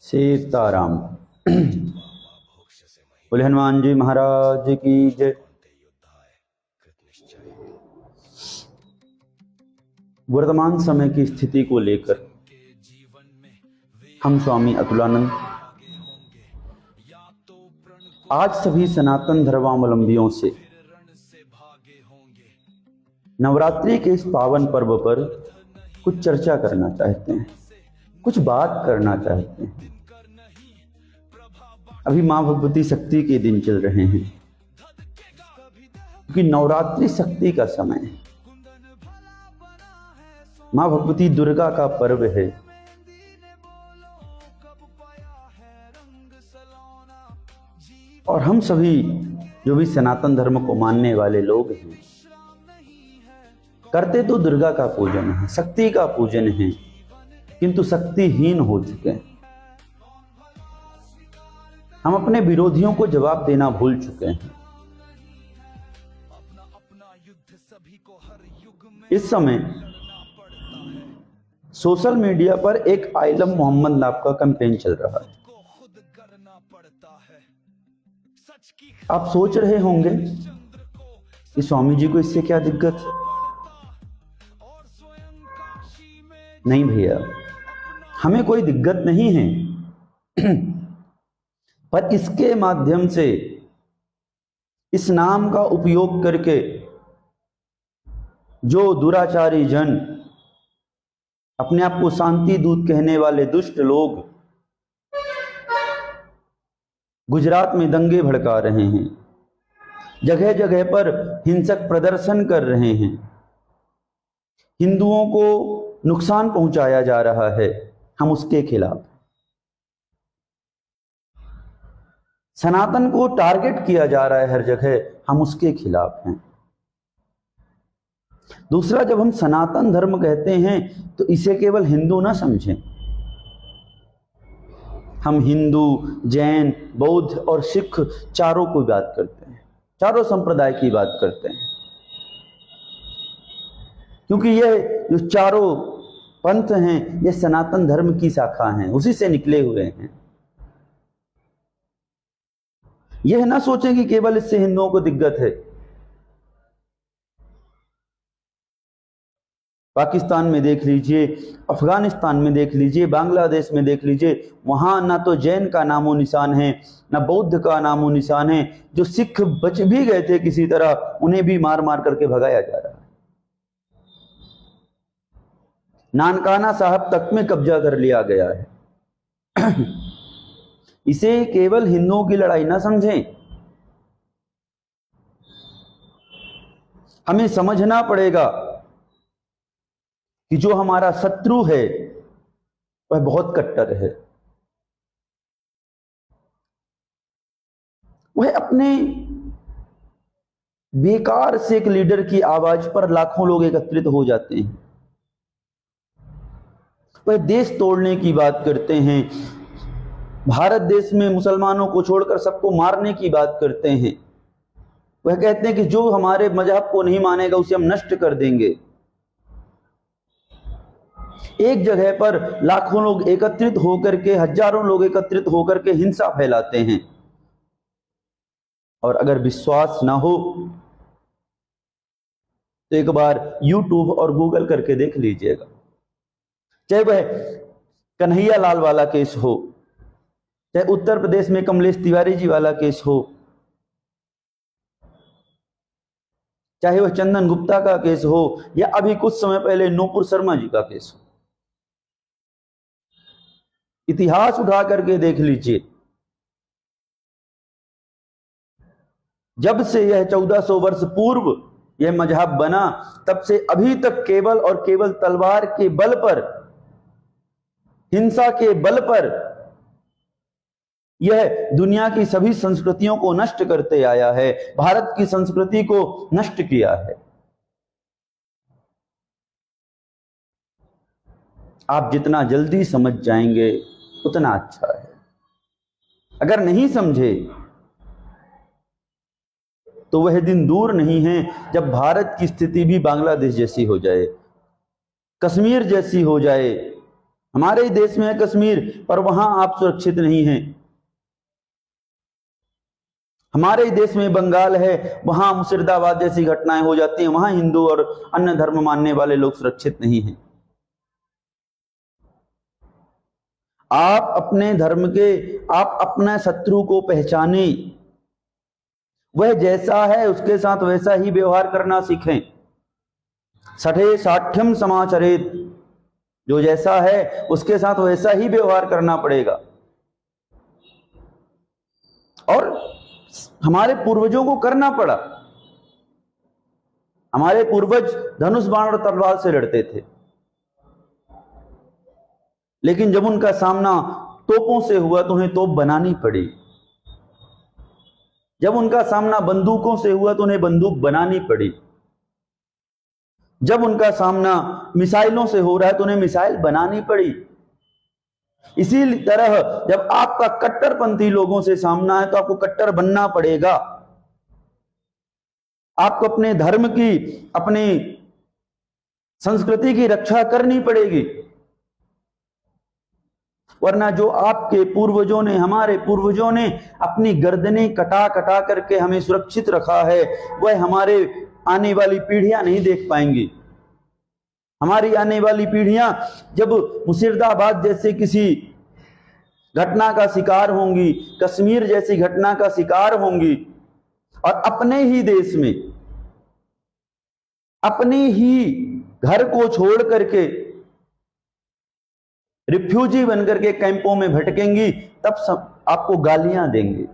सीताराम। बोले हनुमान जी महाराज की जय। वर्तमान समय की स्थिति को लेकर हम स्वामी अतुलानंद आज सभी सनातन धर्मावलंबियों से नवरात्रि के इस पावन पर्व पर कुछ चर्चा करना चाहते हैं, कुछ बात करना चाहते हैं। अभी मां भगवती शक्ति के दिन चल रहे हैं, क्योंकि नवरात्रि शक्ति का समय है। मां भगवती दुर्गा का पर्व है। और हम सभी जो भी सनातन धर्म को मानने वाले लोग हैं, करते तो दुर्गा का पूजन है, शक्ति का पूजन है, किंतु शक्तिहीन हो चुके हैं। हम अपने विरोधियों को जवाब देना भूल चुके हैं। इस समय सोशल मीडिया पर एक आइलम मोहम्मद नाम का कैंपेन चल रहा है। आप सोच रहे होंगे कि स्वामी जी को इससे क्या दिक्कत है। नहीं भैया, हमें कोई दिक्कत नहीं है, पर इसके माध्यम से, इस नाम का उपयोग करके जो दुराचारी जन, अपने आप को शांति दूत कहने वाले दुष्ट लोग गुजरात में दंगे भड़का रहे हैं, जगह जगह पर हिंसक प्रदर्शन कर रहे हैं, हिंदुओं को नुकसान पहुंचाया जा रहा है, हम उसके खिलाफ। सनातन को टारगेट किया जा रहा है हर जगह, हम उसके खिलाफ हैं। दूसरा, जब हम सनातन धर्म कहते हैं तो इसे केवल हिंदू ना समझें। हम हिंदू, जैन, बौद्ध और सिख चारों की बात करते हैं, चारों संप्रदाय की बात करते हैं, क्योंकि ये जो चारों पंथ हैं, ये सनातन धर्म की शाखा हैं, उसी से निकले हुए हैं। यह ना सोचें कि केवल इससे हिंदुओं को दिक्कत है। पाकिस्तान में देख लीजिए, अफगानिस्तान में देख लीजिए, बांग्लादेश में देख लीजिए, वहां ना तो जैन का नामो निशान है, ना बौद्ध का नामो निशान है। जो सिख बच भी गए थे किसी तरह, उन्हें भी मार मार करके भगाया जा रहा है। नानकाना साहब तक में कब्जा कर लिया गया है। इसे केवल हिंदुओं की लड़ाई ना समझें। हमें समझना पड़ेगा कि जो हमारा शत्रु है वह बहुत कट्टर है। वह अपने बेकार से एक लीडर की आवाज पर लाखों लोग एकत्रित हो जाते हैं। वह देश तोड़ने की बात करते हैं, भारत देश में मुसलमानों को छोड़कर सबको मारने की बात करते हैं। वह कहते हैं कि जो हमारे मजहब को नहीं मानेगा उसे हम नष्ट कर देंगे। एक जगह पर लाखों लोग एकत्रित होकर के, हजारों लोग एकत्रित होकर के हिंसा फैलाते हैं। और अगर विश्वास ना हो तो एक बार यूट्यूब और गूगल करके देख लीजिएगा। चाहे वह कन्हैया लाल वाला केस हो, चाहे उत्तर प्रदेश में कमलेश तिवारी जी वाला केस हो, चाहे वह चंदन गुप्ता का केस हो, या अभी कुछ समय पहले नूपुर शर्मा जी का केस हो। इतिहास उठा करके देख लीजिए। जब से यह 1400 वर्ष पूर्व यह मजहब बना, तब से अभी तक केवल और केवल तलवार के बल पर, हिंसा के बल पर यह दुनिया की सभी संस्कृतियों को नष्ट करते आया है, भारत की संस्कृति को नष्ट किया है। आप जितना जल्दी समझ जाएंगे उतना अच्छा है। अगर नहीं समझे तो वह दिन दूर नहीं है जब भारत की स्थिति भी बांग्लादेश जैसी हो जाए, कश्मीर जैसी हो जाए, हमारे ही देश में है कश्मीर, पर वहां आप सुरक्षित नहीं हैं। हमारे ही देश में बंगाल है, वहां मुर्शिदाबाद जैसी घटनाएं हो जाती हैं, वहां हिंदू और अन्य धर्म मानने वाले लोग सुरक्षित नहीं हैं। आप अपने धर्म के, आप अपने शत्रु को पहचाने, वह जैसा है उसके साथ वैसा ही व्यवहार करना सीखें। सठे साठ्यम समाचरेत, जो जैसा है उसके साथ वैसा ही व्यवहार करना पड़ेगा। और हमारे पूर्वजों को करना पड़ा। हमारे पूर्वज धनुष बाण और तलवार से लड़ते थे, लेकिन जब उनका सामना तोपों से हुआ तो उन्हें तोप बनानी पड़ी। जब उनका सामना बंदूकों से हुआ तो उन्हें बंदूक बनानी पड़ी। जब उनका सामना मिसाइलों से हो रहा है तो उन्हें मिसाइल बनानी पड़ी। इसी तरह जब आपका कट्टरपंथी लोगों से सामना है तो आपको कट्टर बनना पड़ेगा। आपको अपने धर्म की, अपनी संस्कृति की रक्षा करनी पड़ेगी, वरना जो आपके पूर्वजों ने, हमारे पूर्वजों ने अपनी गर्दनें कटा कटा करके हमें सुरक्षित रखा है, वह हमारे आने वाली पीढ़ियां नहीं देख पाएंगी। हमारी आने वाली पीढ़ियां जब मुर्शिदाबाद जैसे किसी घटना का शिकार होंगी, कश्मीर जैसी घटना का शिकार होंगी, और अपने ही देश में, अपने ही घर को छोड़ करके रिफ्यूजी बनकर के कैंपों में भटकेंगी, तब सब आपको गालियां देंगे।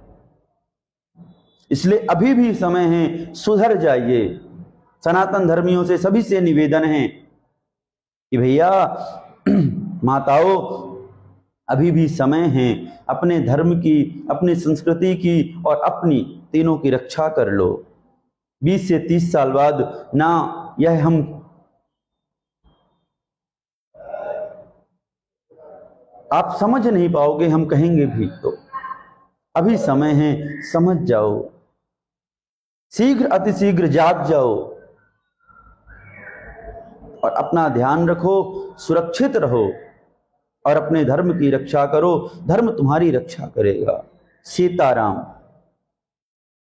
इसलिए अभी भी समय है, सुधर जाइए। सनातन धर्मियों से सभी से निवेदन है कि भैया, माताओं, अभी भी समय है, अपने धर्म की, अपनी संस्कृति की और अपनी तीनों की रक्षा कर लो। 20 से 30 साल बाद ना यह हम आप समझ नहीं पाओगे, हम कहेंगे भी तो। अभी समय है, समझ जाओ, शीघ्र अतिशीघ्र जाग जाओ और अपना ध्यान रखो, सुरक्षित रहो और अपने धर्म की रक्षा करो। धर्म तुम्हारी रक्षा करेगा। सीताराम।